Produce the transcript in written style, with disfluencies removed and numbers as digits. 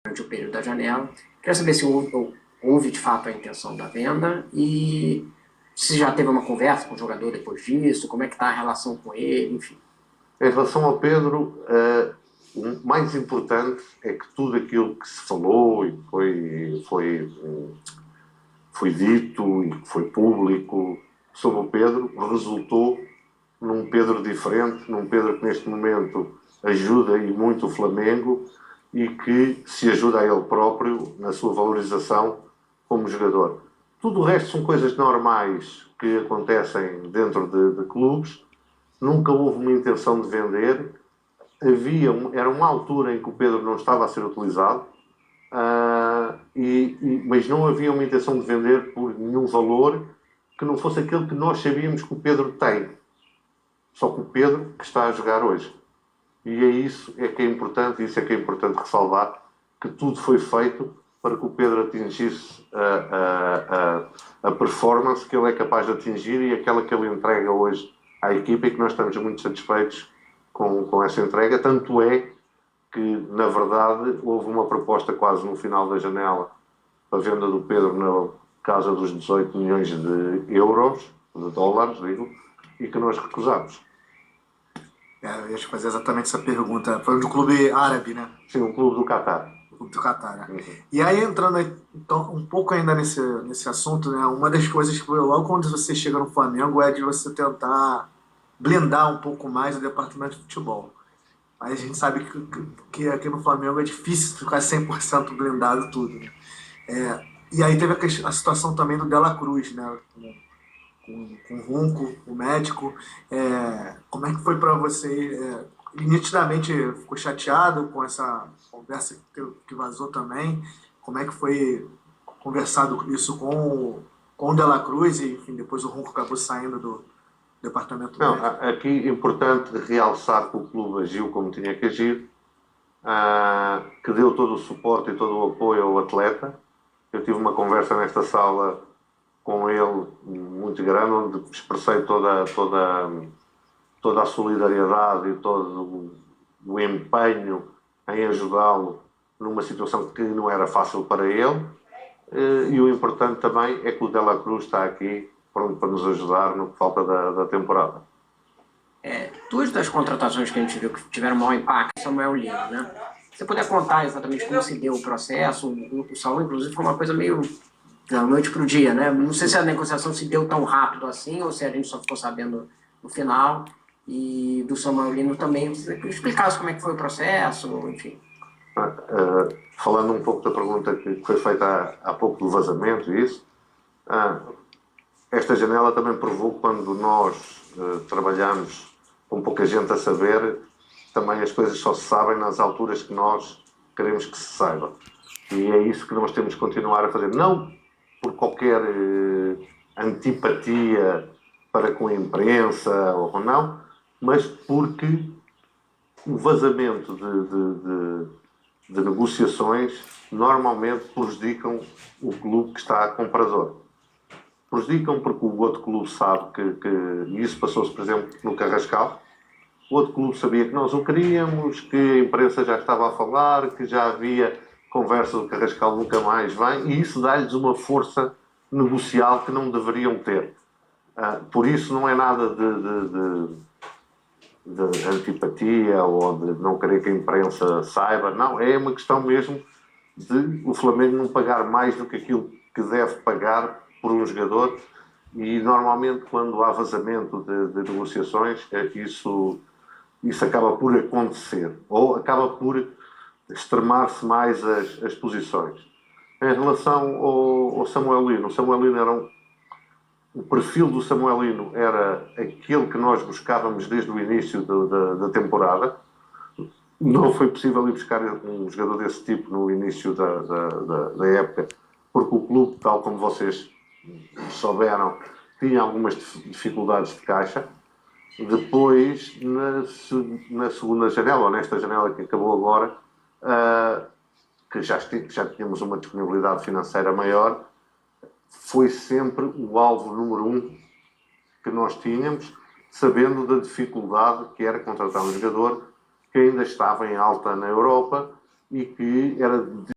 durante o período da janela. Queria saber se houve de fato a intenção da venda e se já teve uma conversa com o jogador depois disso, como é que está a relação com ele, enfim. Em relação ao Pedro, o mais importante é que tudo aquilo que se falou e foi dito e que foi público sobre o Pedro resultou num Pedro diferente, num Pedro que neste momento ajuda e muito o Flamengo e que se ajuda a ele próprio na sua valorização como jogador. Tudo o resto são coisas normais que acontecem dentro de clubes. Nunca houve uma intenção de vender. Era uma altura em que o Pedro não estava a ser utilizado, mas não havia uma intenção de vender por nenhum valor que não fosse aquele que nós sabíamos que o Pedro tem. Só que o Pedro que está a jogar hoje. E é isso é que é importante, isso é que é importante ressalvar, que tudo foi feito para que o Pedro atingisse a performance que ele é capaz de atingir e aquela que ele entrega hoje à equipa e que nós estamos muito satisfeitos com essa entrega. Tanto é que, na verdade, houve uma proposta quase no final da janela para a venda do Pedro na casa dos 18 milhões de euros, de dólares, digo, e que nós recusamos. Eu ia te fazer exatamente essa pergunta. Foi do clube árabe, né? Sim, um clube do Catar. O clube do Catar, né? Uhum. E aí, entrando aí, então, um pouco ainda nesse assunto, né? Uma das coisas que logo quando você chega no Flamengo é de você tentar blindar um pouco mais o departamento de futebol. Aí a gente sabe que aqui no Flamengo é difícil ficar 100% blindado tudo, né? E aí teve a situação também do Dela Cruz, né? Com o Ronco, o médico. Como é que foi para você? Nitidamente ficou chateado com essa conversa que vazou também? Como é que foi conversado isso com o Dela Cruz? E, enfim, depois o Ronco acabou saindo do departamento médico. Aqui é importante realçar que o clube agiu como tinha que agir, que deu todo o suporte e todo o apoio ao atleta. Eu tive uma conversa nesta sala com ele muito grande, onde expressei toda a solidariedade e todo o empenho em ajudá-lo numa situação que não era fácil para ele. E o importante também é que o Dela Cruz está aqui pronto para nos ajudar no que falta da temporada. Duas das contratações que a gente viu que tiveram maior impacto, Samuel Lino, né? Você puder contar exatamente como se deu o processo, o Saul, inclusive, foi uma coisa meio da noite para o dia, né? Não sei se a negociação se deu tão rápido assim ou se a gente só ficou sabendo no final. E do Samuel Lino também, você explicasse como é que foi o processo, enfim. Falando um pouco da pergunta que foi feita há pouco do vazamento e isso, esta janela também provou que quando nós trabalhamos com pouca gente a saber, também as coisas só se sabem nas alturas que nós queremos que se saiba. E é isso que nós temos que continuar a fazer. Não por qualquer antipatia para com a imprensa ou não, mas porque o vazamento de negociações normalmente prejudicam o clube que está comprador. Prejudicam porque o outro clube sabe e isso passou-se, por exemplo, no Carrascal. O outro clube sabia que nós o queríamos, que a imprensa já estava a falar, que já havia conversa do Carrascal nunca mais vem, e isso dá-lhes uma força negocial que não deveriam ter. Por isso não é nada de antipatia ou de não querer que a imprensa saiba. Não, é uma questão mesmo de o Flamengo não pagar mais do que aquilo que deve pagar por um jogador, e normalmente quando há vazamento de negociações isso acaba por acontecer ou acaba por extremar-se mais as posições. Em relação ao Samuel Lino, o Samuel Lino o perfil do Samuel Lino era aquele que nós buscávamos desde o início da temporada. Não foi possível ir buscar um jogador desse tipo no início da época, porque o clube, tal como vocês souberam, tinha algumas dificuldades de caixa. Depois, na segunda janela, ou nesta janela que acabou agora, que já tínhamos uma disponibilidade financeira maior, foi sempre o alvo número 1 que nós tínhamos, sabendo da dificuldade que era contratar um jogador que ainda estava em alta na Europa e que era